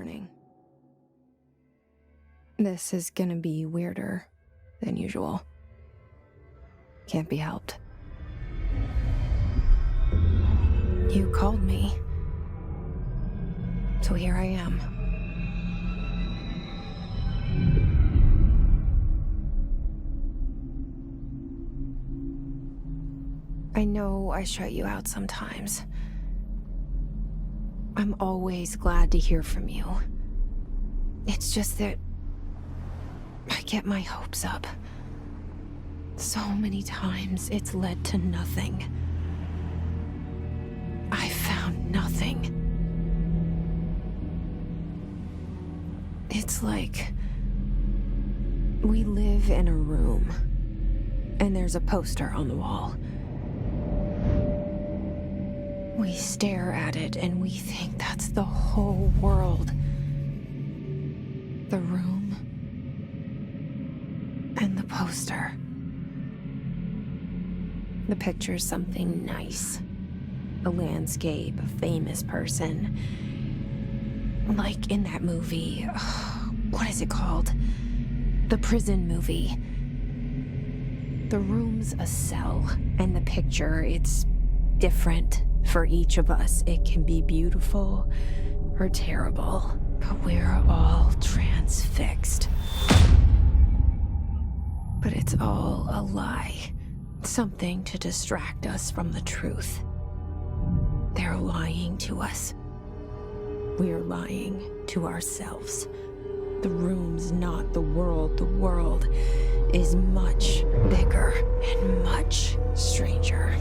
morning. This is gonna be weirder than usual. Can't be helped. You called me. So here I am. I know I shut you out sometimes. I'm always glad to hear from you. It's just that I get my hopes up. So many times it's led to nothing. I found nothing. It's like we live in a room, and there's a poster on the wall. We stare at it and we think that's the whole world. The room and the poster. The picture's something nice. A landscape, a famous person. Like in that movie, what is it called? The prison movie. The room's a cell, and the picture, it's different for each of us. It can be beautiful or terrible, but we're all transfixed. But it's all a lie. Something to distract us from the truth. They're lying to us. We're lying to ourselves. The room's not the world. The world is much bigger and much stranger.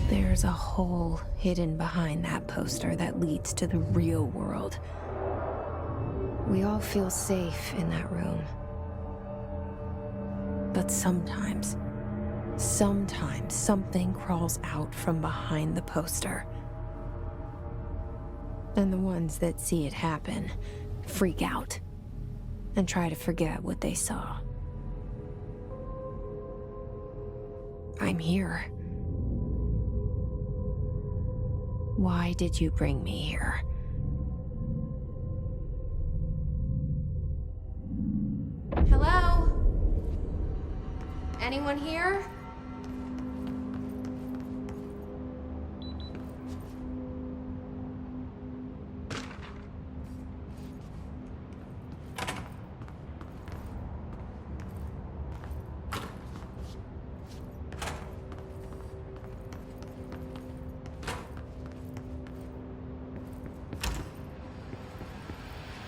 There's a hole hidden behind that poster that leads to the real world. We all feel safe in that room. But sometimes something crawls out from behind the poster. And the ones that see it happen freak out and try to forget what they saw. I'm here. Why did you bring me here? Hello? Anyone here?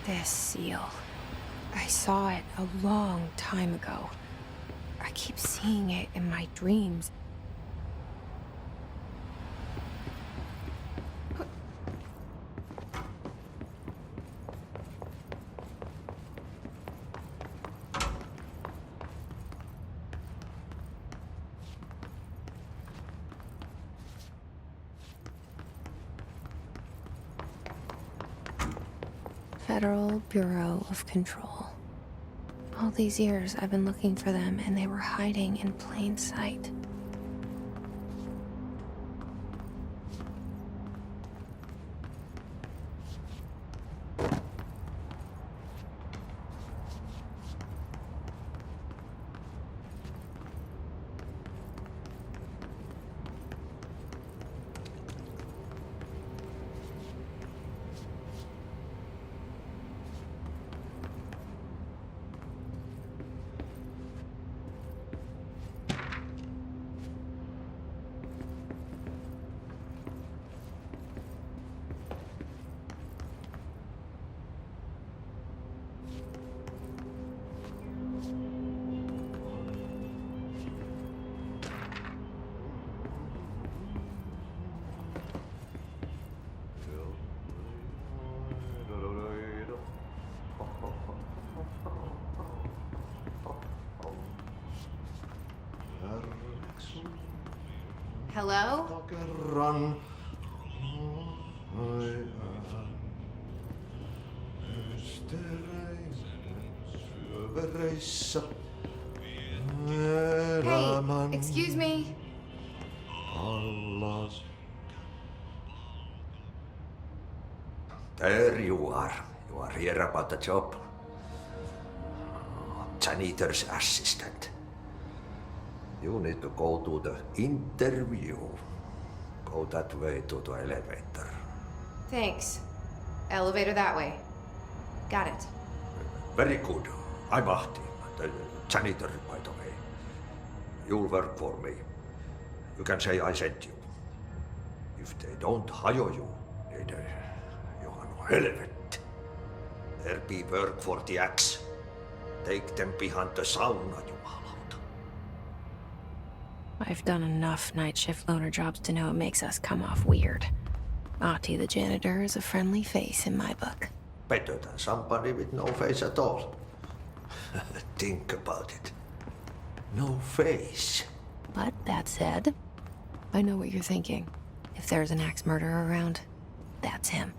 This seal. I saw it a long time ago. I keep seeing it in my dreams. Federal Bureau of Control. All these years I've been looking for them, and they were hiding in plain sight. Hello? Hey, excuse me. There you are. You are here about the job. Janitor's assistant. You need to go to the interview. Go that way to the elevator. Thanks. Elevator that way. Got it. Very good. I'm Ahti, the janitor, by the way. You'll work for me. You can say I sent you. If they don't hire you, niin Johan on helvet. There be work for the axe. Take them behind the sauna, jumalauta. I've done enough night shift loner jobs to know it makes us come off weird. Ahti the janitor is a friendly face in my book. Better than somebody with no face at all. Think about it. No face. But that said, I know what you're thinking. If there's an axe murderer around, that's him.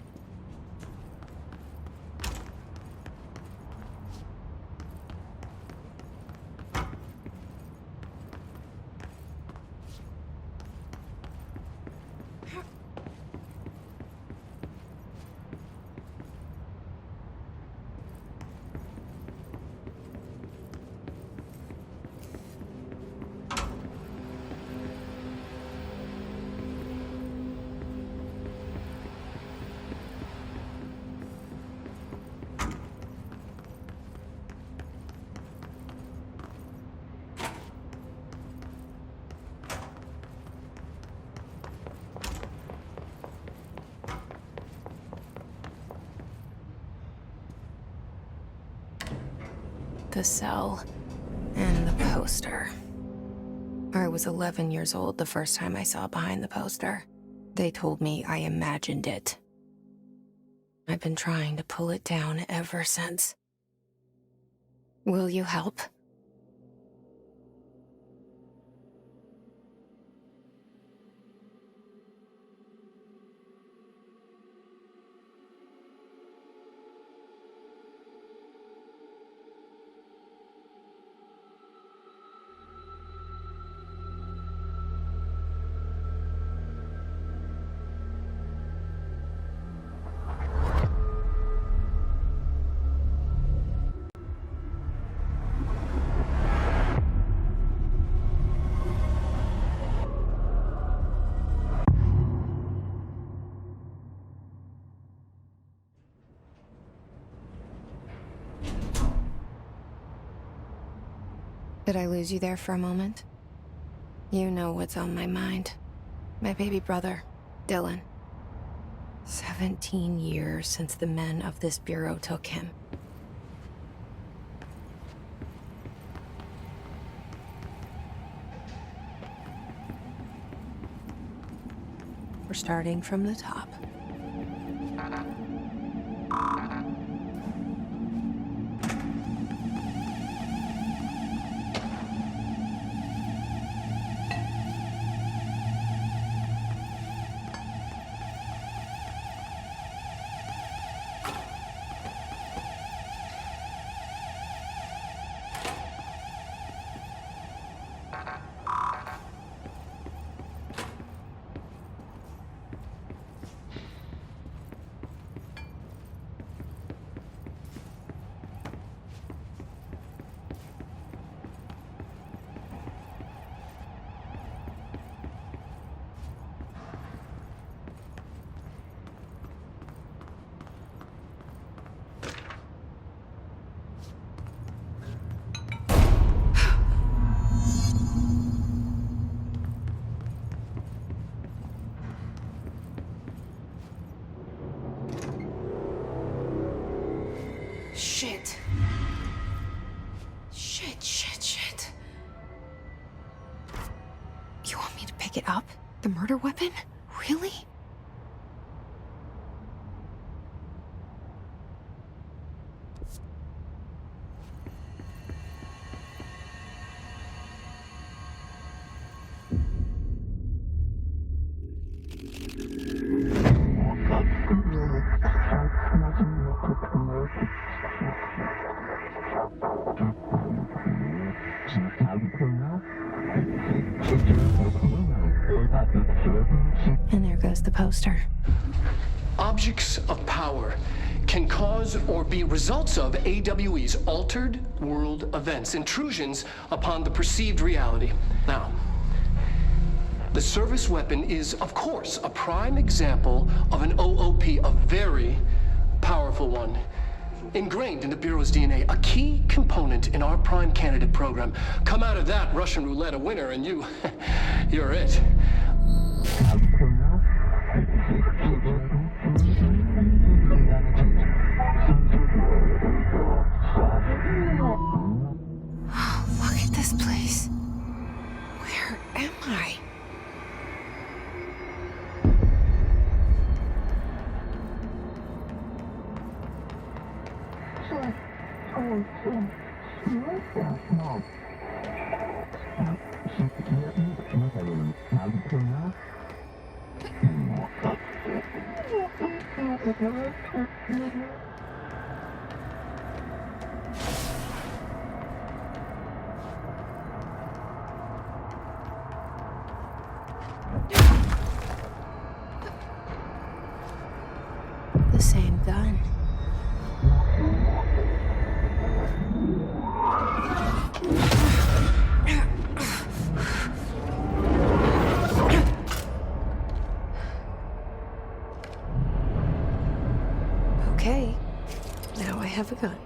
The cell and the poster. I was 11 years old the first time I saw behind the poster. They told me I imagined it. I've been trying to pull it down ever since. Will you help? Did I lose you there for a moment? You know what's on my mind. My baby brother, Dylan. 17 years since the men of this bureau took him. We're starting from the top. Shit. Shit. You want me to pick it up? The murder weapon? Really? And there goes says the poster. Objects of power can cause or be results of AWE's altered world events, intrusions upon the perceived reality. Now, the service weapon is, of course, a prime example of an OOP, a very powerful one. Ingrained in the Bureau's DNA, a key component in our prime candidate program. Come out of that Russian roulette a winner and you're it. Oh, look at this place. Where am I? The same gun. Okay, now I have a gun.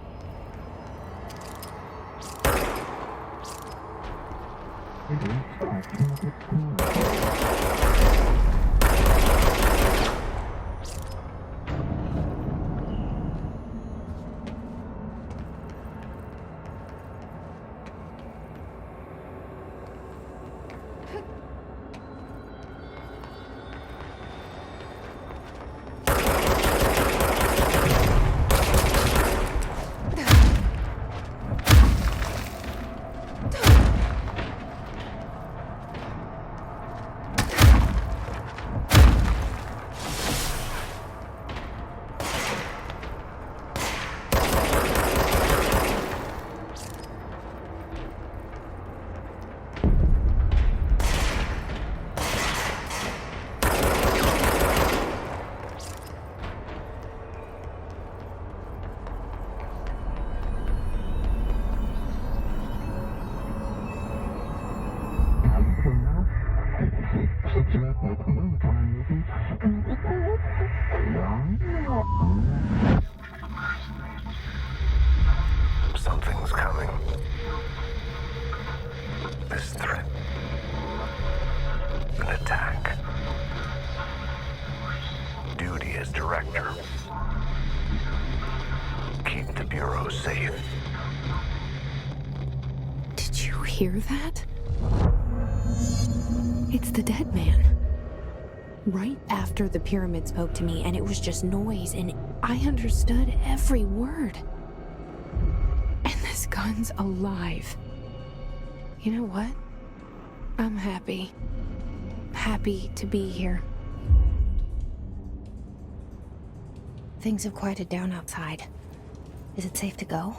Something's coming. This threat. An attack. Duty as director. Keep the Bureau safe. Did you hear that? It's the dead man. Right after the pyramid spoke to me, and it was just noise, and I understood every word. And this gun's alive. You know what? I'm happy. Happy to be here. Things have quieted down outside. Is it safe to go?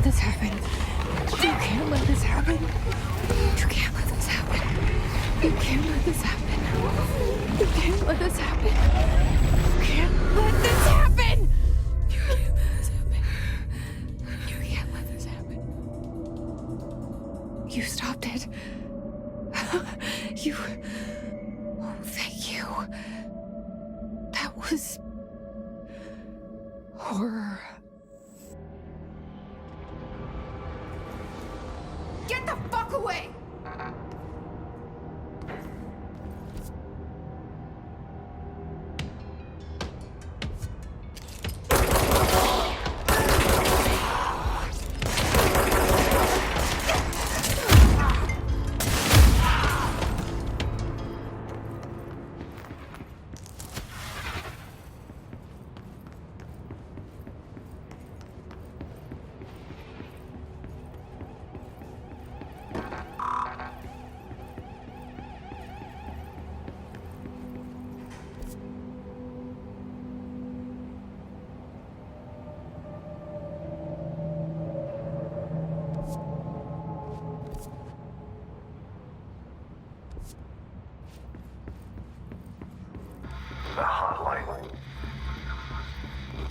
This happen. You can't let this happen. You can't let this happen. You can't let this happen. You can't let this happen. You can't let this happen. You can't let this happen. You can't let this happen. You stopped it. You. Oh, thank you. That was horror. Get the fuck away!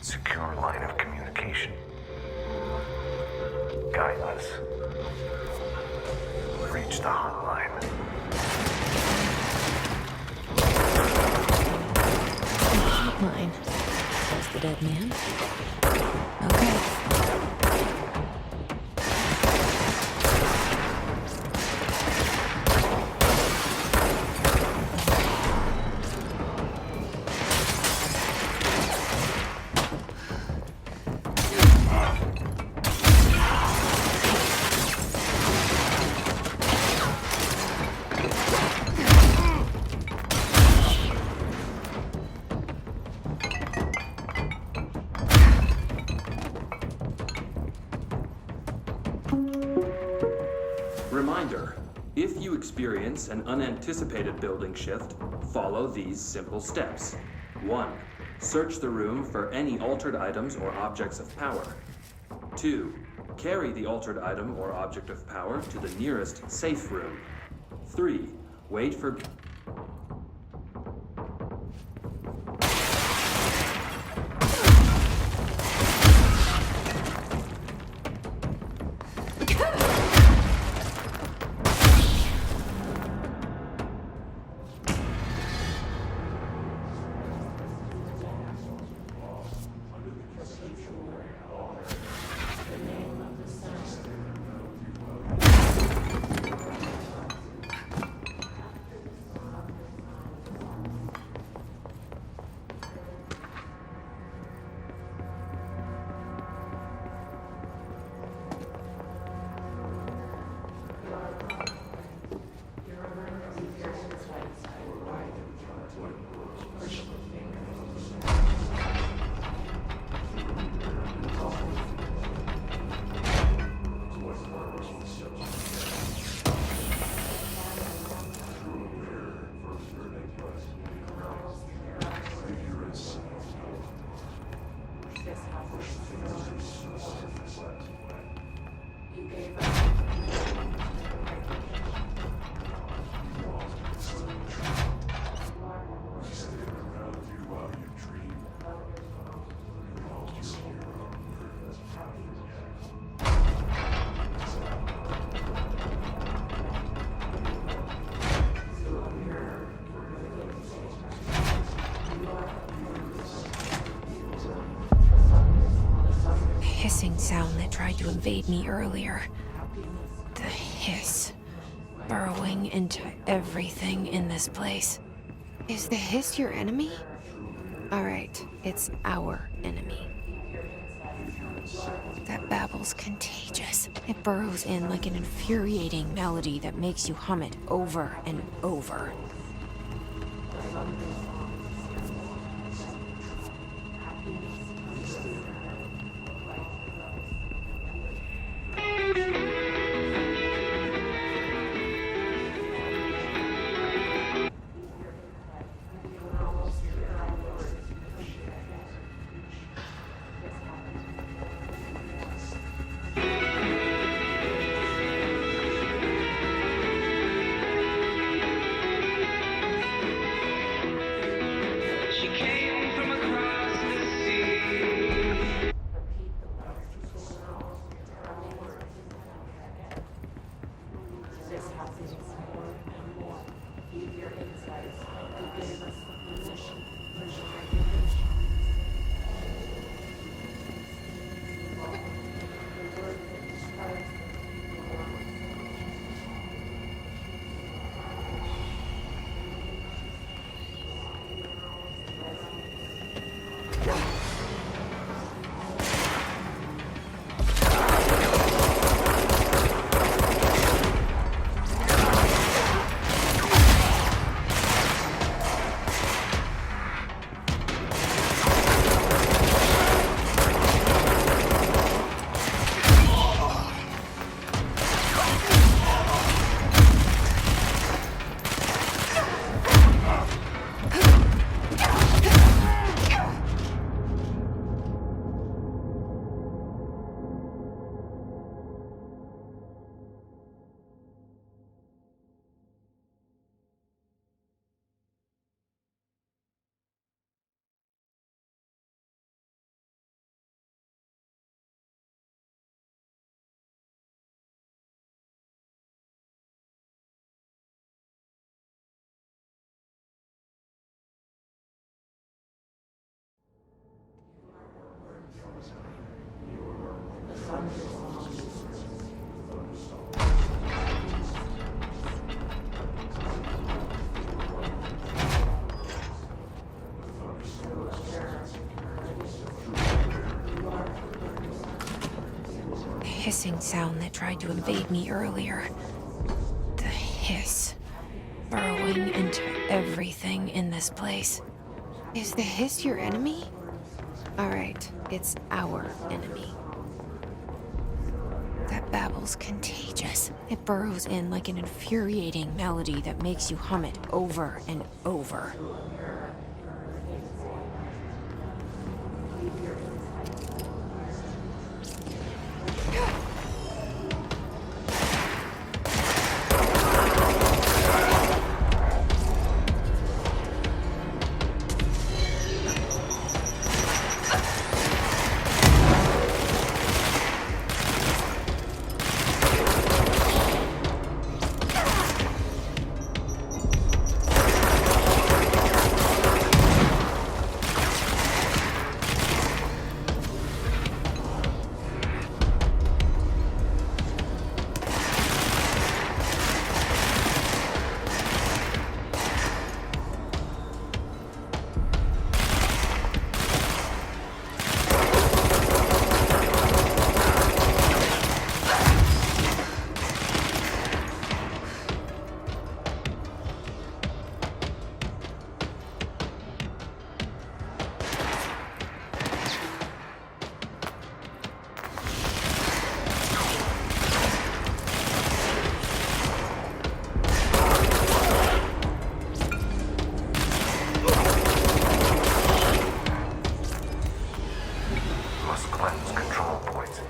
Secure line of communication. Guide us. Reach the hotline. Hotline. There's the dead man. Okay. Reminder, if you experience an unanticipated building shift, follow these simple steps. 1. Search the room for any altered items or objects of power. 2. Carry the altered item or object of power to the nearest safe room. 3. Wait for... Hissing sound that tried to invade me earlier. The hiss. Burrowing into everything in this place. Is the hiss your enemy? Alright, it's our enemy. That babble's contagious. It burrows in like an infuriating melody that makes you hum it over and over. hissing sound that tried to invade me earlier. The hiss. Burrowing into everything in this place. Is the hiss your enemy? Alright, it's our enemy. That babble's contagious. It burrows in like an infuriating melody that makes you hum it over and over. Must cleanse control points.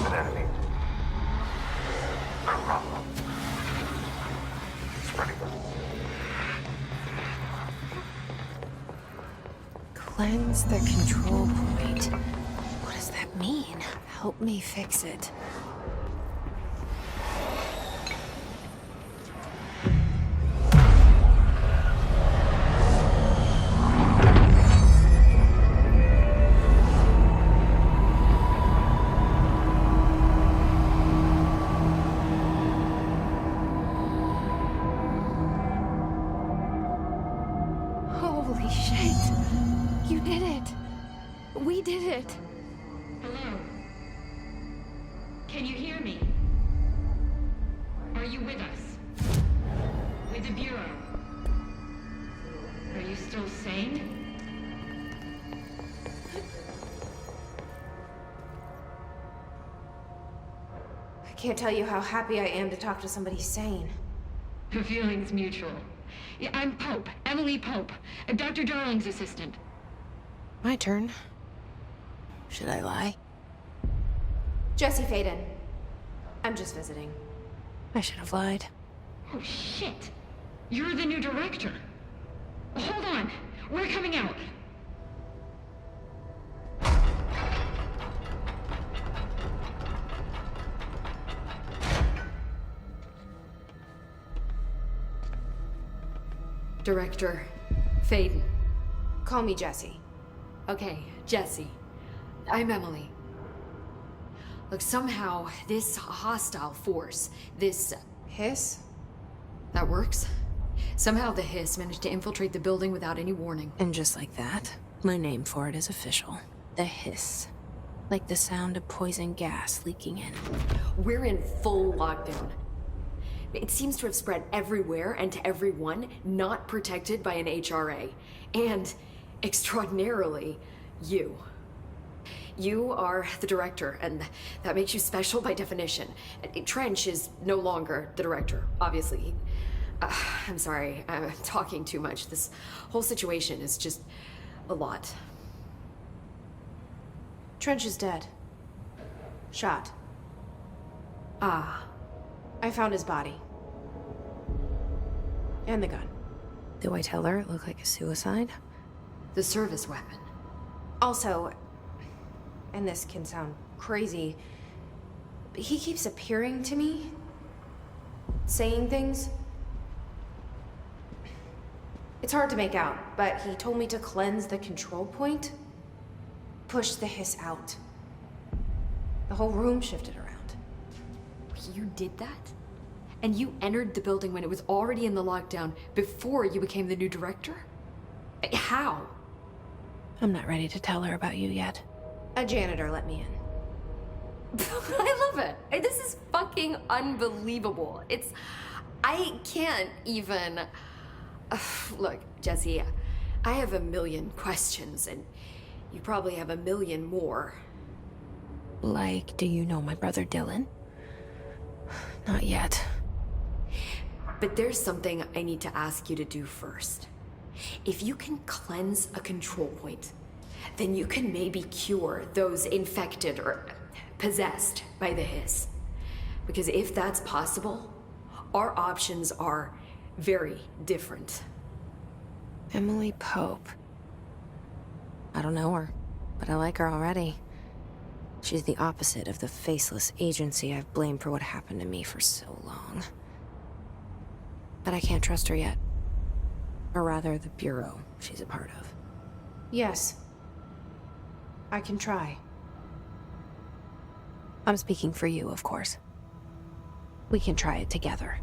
An enemy. Corrupt. Spreading. Cleanse the control point. What does that mean? Help me fix it. Holy shit! You did it! We did it! Hello? Can you hear me? Are you with us? With the Bureau? Are you still sane? I can't tell you how happy I am to talk to somebody sane. The feeling's mutual. Yeah, I'm Pope, Emily Pope, Dr. Darling's assistant. My turn. Should I lie? Jesse Faden. I'm just visiting. I should have lied. Oh, shit. You're the new director. Hold on. We're coming out. Director Faden. Call me Jesse. Okay, Jesse. I'm Emily. Look, somehow this hostile force, this Hiss? that works. Somehow the hiss managed to infiltrate the building without any warning. And just like that, my name for it is official. The hiss. Like the sound of poison gas leaking in. We're in full lockdown. It seems to have spread everywhere and to everyone not protected by an HRA. And, extraordinarily, you. You are the director, and that makes you special by definition. Trench is no longer the director, obviously. I'm sorry, I'm talking too much. This whole situation is just a lot. Trench is dead. Shot. Ah. I found his body. And the gun. Do I tell her it looked like a suicide? The service weapon. Also, and this can sound crazy, but he keeps appearing to me, saying things. It's hard to make out, but he told me to cleanse the control point, push the hiss out. The whole room shifted around. You did that? And you entered the building when it was already in the lockdown before you became the new director? How? I'm not ready to tell her about you yet. A janitor let me in. I love it. This is fucking unbelievable. I can't even... Look, Jesse, I have a million questions, and you probably have a million more. Like, do you know my brother Dylan? Not yet. But there's something I need to ask you to do first. If you can cleanse a control point, then you can maybe cure those infected or possessed by the hiss. Because if that's possible, our options are very different. Emily Pope. I don't know her, but I like her already. She's the opposite of the faceless agency I've blamed for what happened to me for so long. But I can't trust her yet. Or rather, the Bureau she's a part of. Yes. I can try. I'm speaking for you, of course. We can try it together.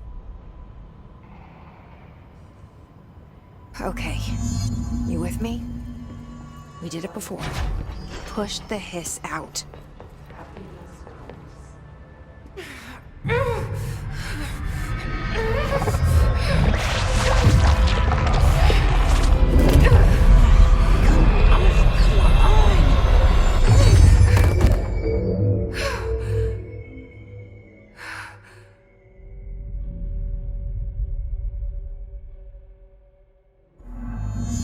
Okay. You with me? We did it before. Push the hiss out.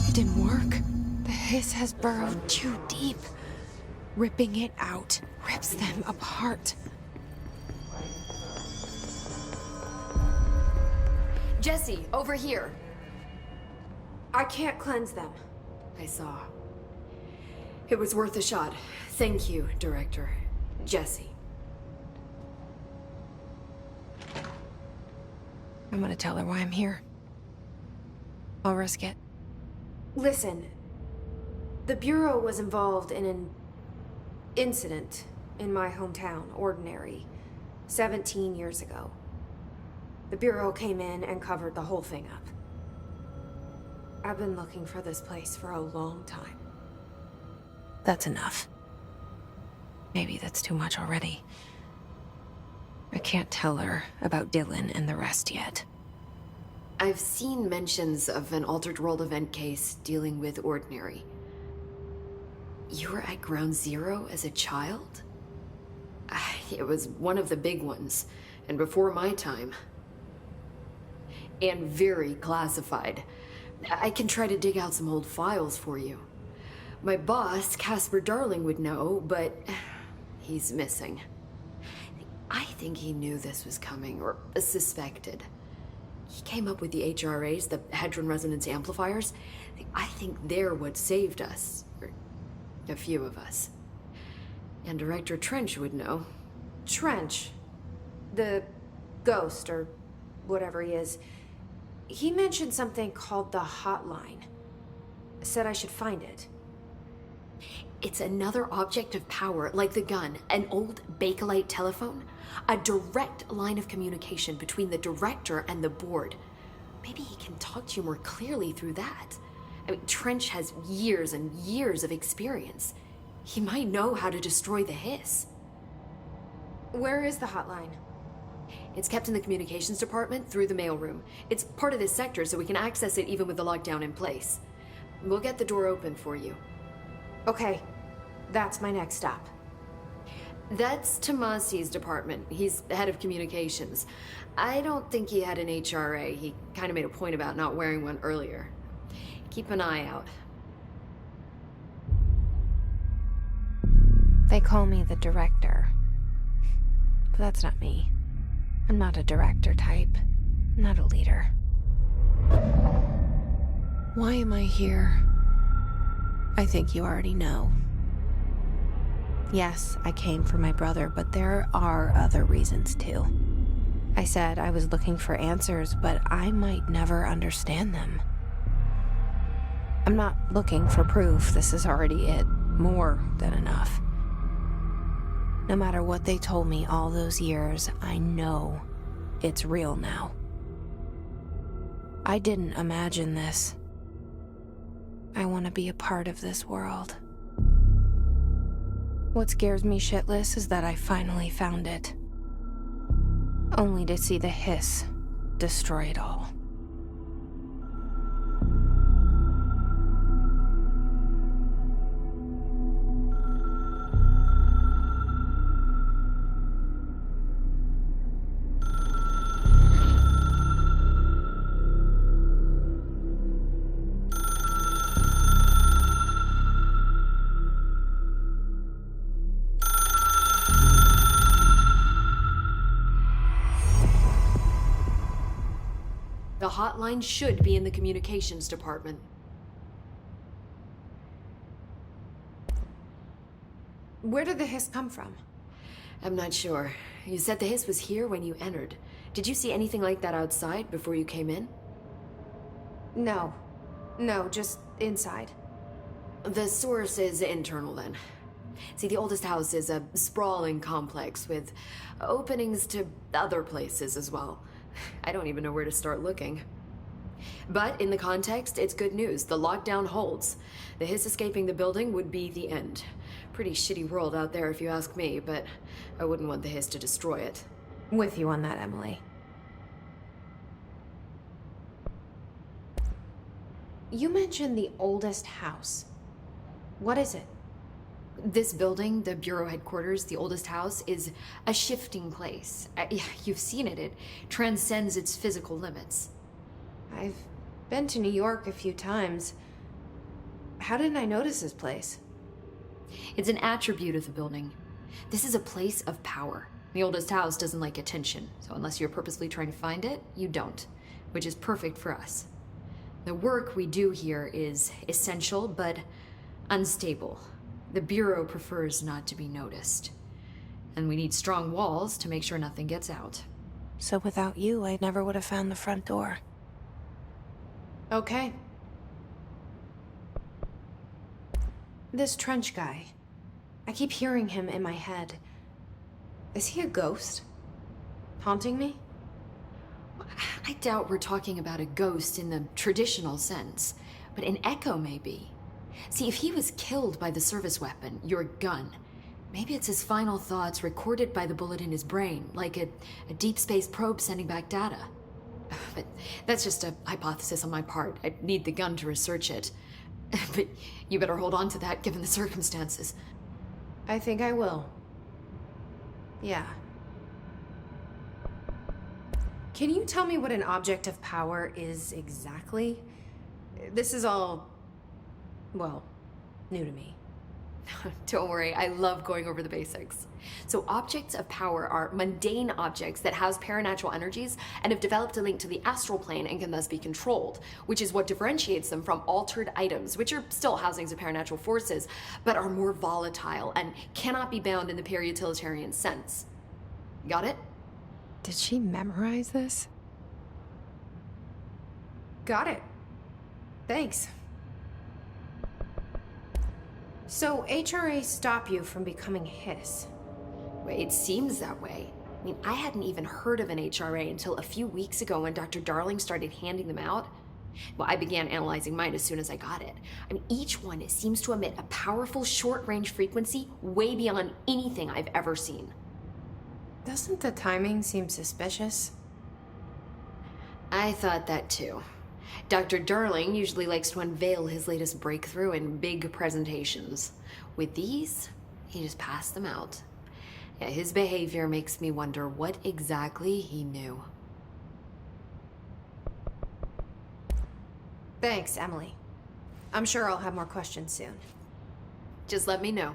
It didn't work. The hiss has burrowed too deep. Ripping it out rips them apart. Jesse, over here. I can't cleanse them. I saw. It was worth a shot. Thank you, Director. Jesse. I'm gonna tell her why I'm here. I'll risk it. Listen, the Bureau was involved in an incident in my hometown, Ordinary, 17 years ago. The Bureau came in and covered the whole thing up. I've been looking for this place for a long time. That's enough. Maybe that's too much already. I can't tell her about Dylan and the rest yet. I've seen mentions of an Altered World event case dealing with Ordinary. You were at Ground Zero as a child? It was one of the big ones, and before my time. And very classified. I can try to dig out some old files for you. My boss, Casper Darling, would know, but he's missing. I think he knew this was coming, or suspected. He came up with the HRAs, the Hadron Resonance Amplifiers. I think they're what saved us. Or a few of us. And Director Trench would know. Trench? The ghost, or whatever he is. He mentioned something called the Hotline. Said I should find it. It's another object of power, like the gun, an old Bakelite telephone. A direct line of communication between the director and the board. Maybe he can talk to you more clearly through that. I mean, Trench has years and years of experience. He might know how to destroy the hiss. Where is the hotline? It's kept in the communications department through the mailroom. It's part of this sector, so we can access it even with the lockdown in place. We'll get the door open for you. Okay, that's my next stop. That's Tomasi's department. He's the head of communications. I don't think he had an HRA. He kind of made a point about not wearing one earlier. Keep an eye out. They call me the director. But that's not me. I'm not a director type. I'm not a leader. Why am I here? I think you already know. Yes, I came for my brother, but there are other reasons too. I said I was looking for answers, but I might never understand them. I'm not looking for proof. This is already it. More than enough. No matter what they told me all those years, I know it's real now. I didn't imagine this. I want to be a part of this world. What scares me shitless is that I finally found it. Only to see the hiss destroy it all. The hotline should be in the communications department. Where did the hiss come from? I'm not sure. You said the hiss was here when you entered. Did you see anything like that outside before you came in? No. No, just inside. The source is internal then. See, the oldest house is a sprawling complex with openings to other places as well. I don't even know where to start looking. But in the context, it's good news. The lockdown holds. The hiss escaping the building would be the end. Pretty shitty world out there if you ask me, but I wouldn't want the hiss to destroy it. With you on that, Emily. You mentioned the oldest house. What is it? This building, the Bureau headquarters, the oldest house, is a shifting place. You've seen it. It transcends its physical limits. I've been to New York a few times. How didn't I notice this place? It's an attribute of the building. This is a place of power. The oldest house doesn't like attention, so unless you're purposely trying to find it, you don't, which is perfect for us. The work we do here is essential, but unstable. The Bureau prefers not to be noticed. And we need strong walls to make sure nothing gets out. So without you, I never would have found the front door. Okay. This Trench guy. I keep hearing him in my head. Is he a ghost? Haunting me? I doubt we're talking about a ghost in the traditional sense, but an echo maybe. See, if he was killed by the service weapon, your gun, maybe it's his final thoughts recorded by the bullet in his brain, like a deep space probe sending back data. But that's just a hypothesis on my part. I'd need the gun to research it. But you better hold on to that given the circumstances. I think I will. Yeah. Can you tell me what an object of power is exactly? This is all, well, new to me. Don't worry, I love going over the basics. So objects of power are mundane objects that house paranatural energies and have developed a link to the astral plane and can thus be controlled, which is what differentiates them from altered items, which are still housings of paranatural forces, but are more volatile and cannot be bound in the peri-utilitarian sense. Got it? Did she memorize this? Got it. Thanks. So HRA stop you from becoming Hiss? It seems that way. I mean, I hadn't even heard of an HRA until a few weeks ago when Dr. Darling started handing them out. Well, I began analyzing mine as soon as I got it. I mean, each one seems to emit a powerful short-range frequency way beyond anything I've ever seen. Doesn't the timing seem suspicious? I thought that too. Dr. Darling usually likes to unveil his latest breakthrough in big presentations. With these, he just passed them out. Yeah, his behavior makes me wonder what exactly he knew. Thanks, Emily. I'm sure I'll have more questions soon. Just let me know.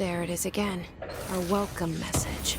There it is again. Our welcome message.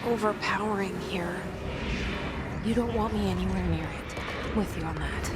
Overpowering here. You don't want me anywhere near it. I'm with you on that.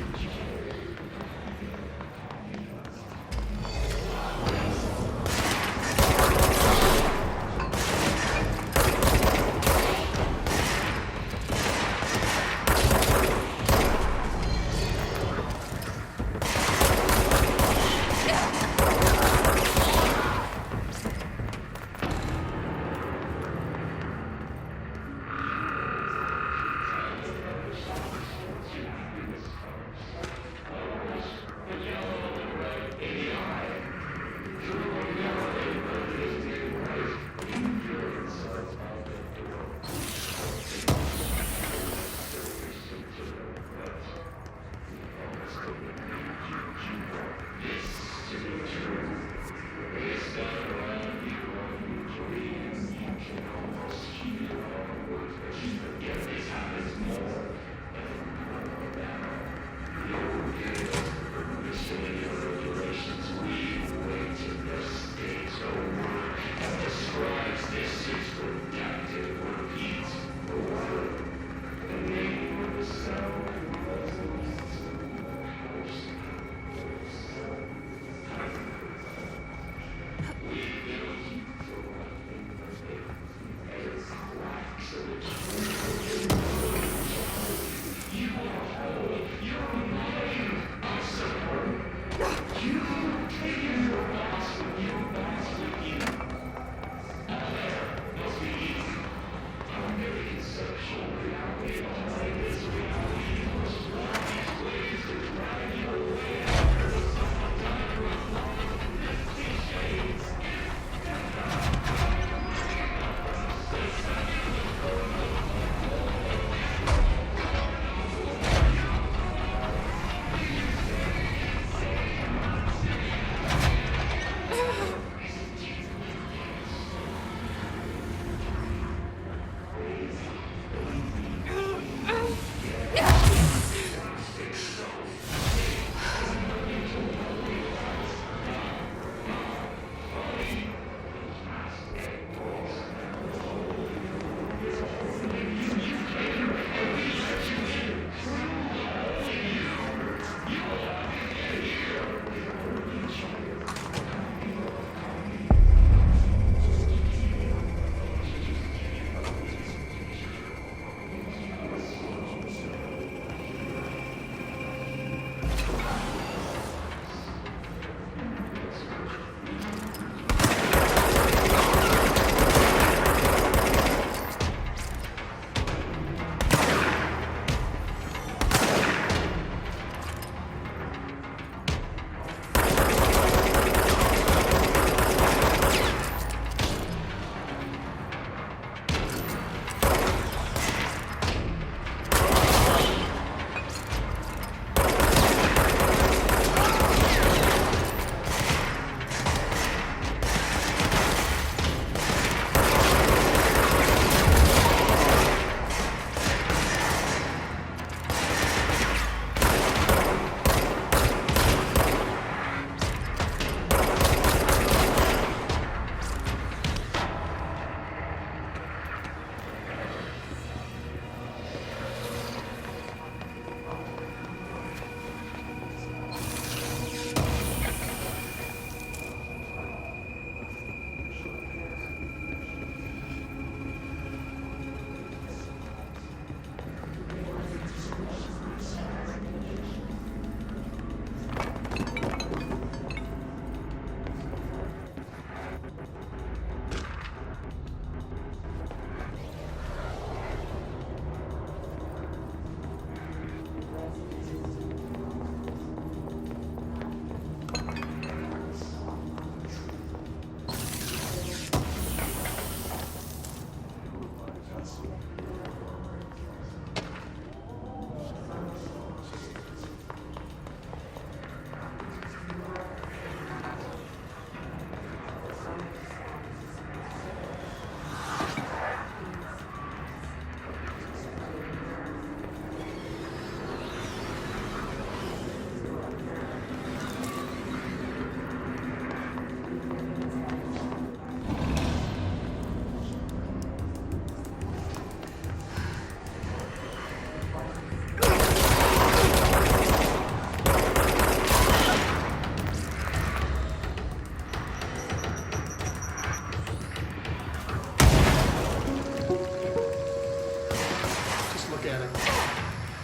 Just look at it.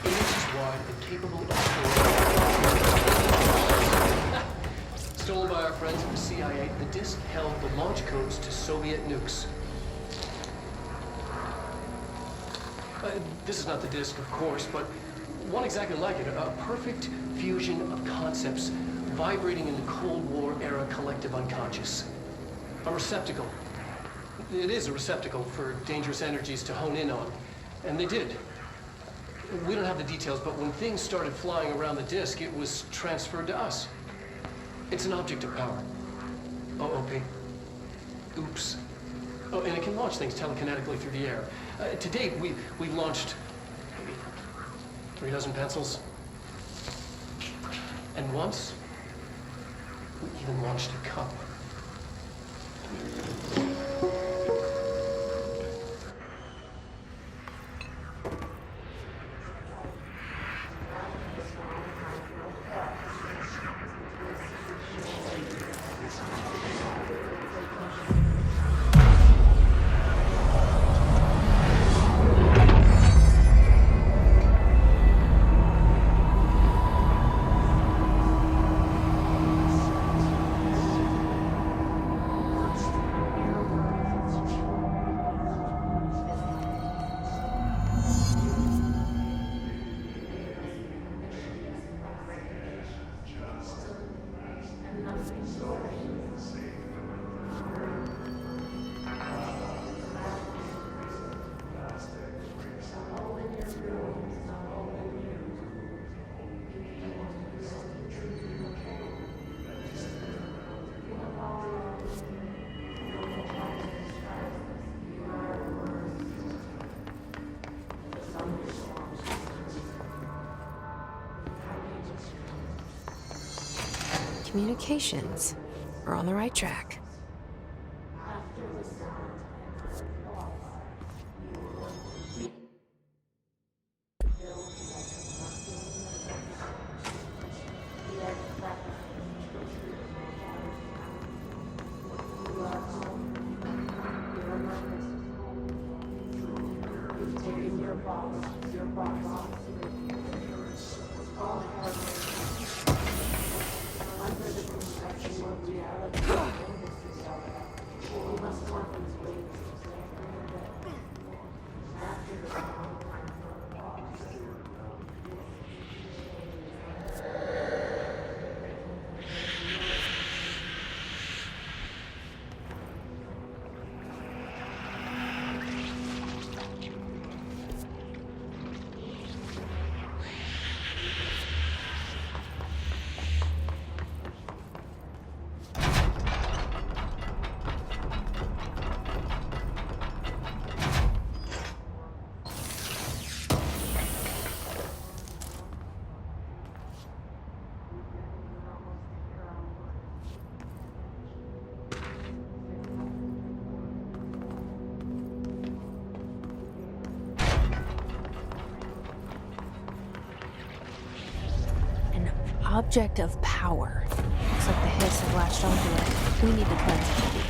8 inches wide and capable of storing. Stolen by our friends at the CIA, the disk held the launch codes to Soviet nukes. This is not the disk, of course, but one exactly like it. A perfect fusion of concepts vibrating in the Cold War era collective unconscious. A receptacle. It is a receptacle for dangerous energies to hone in on. And they did. We don't have the details, but when things started flying around the disk, it was transferred to us. It's an object of power. OOP. Oops. Oh, and it can launch things telekinetically through the air. To date, we've launched maybe 3 dozen pencils. And once, we even launched a cup. Communications. We're on the right track. Object of power. Looks like the hiss have latched onto it. We need to cleanse it.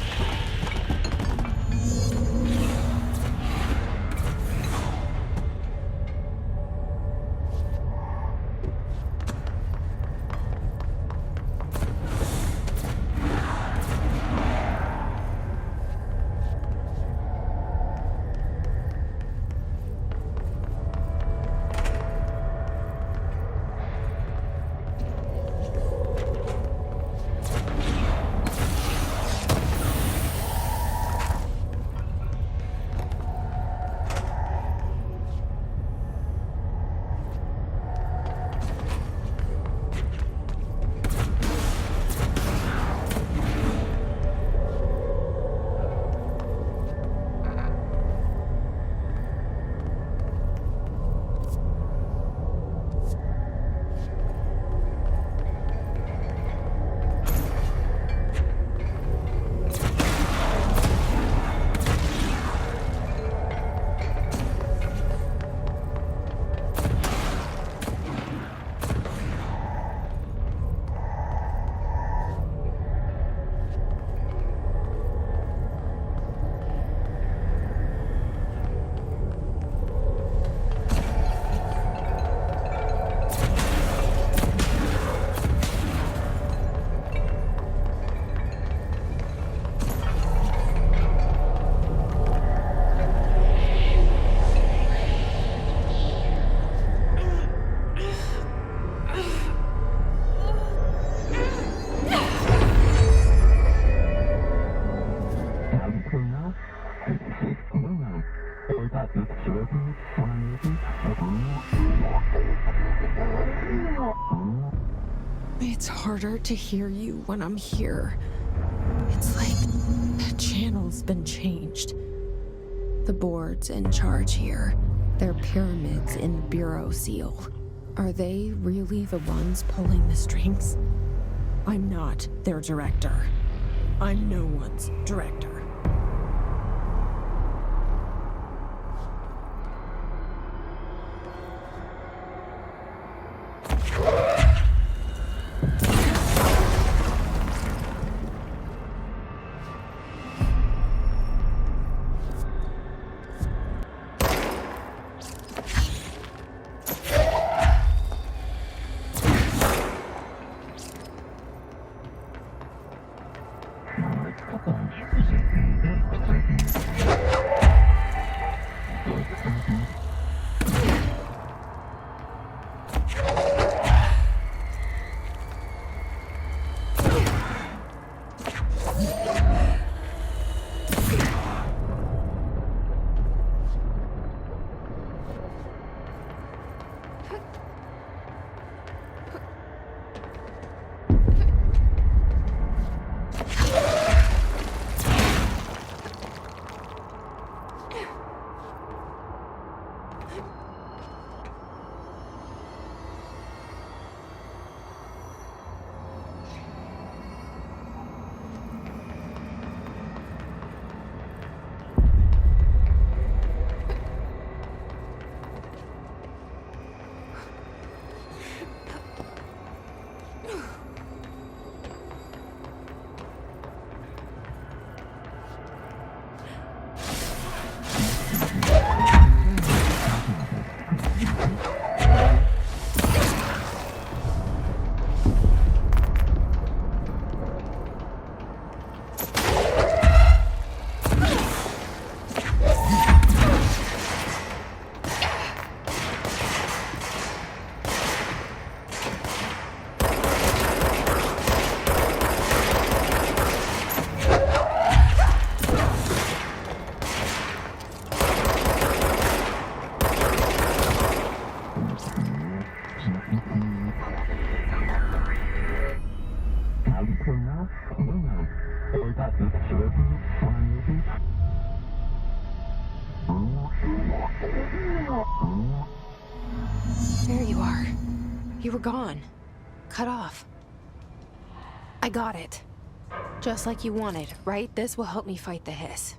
It's harder to hear you when I'm here. It's like the channel's been changed. The board's in charge here. They're pyramids in the Bureau seal. Are they really the ones pulling the strings? I'm not their director. I'm no one's director. There you are. You were gone. Cut off. I got it. Just like you wanted, right? This will help me fight the hiss.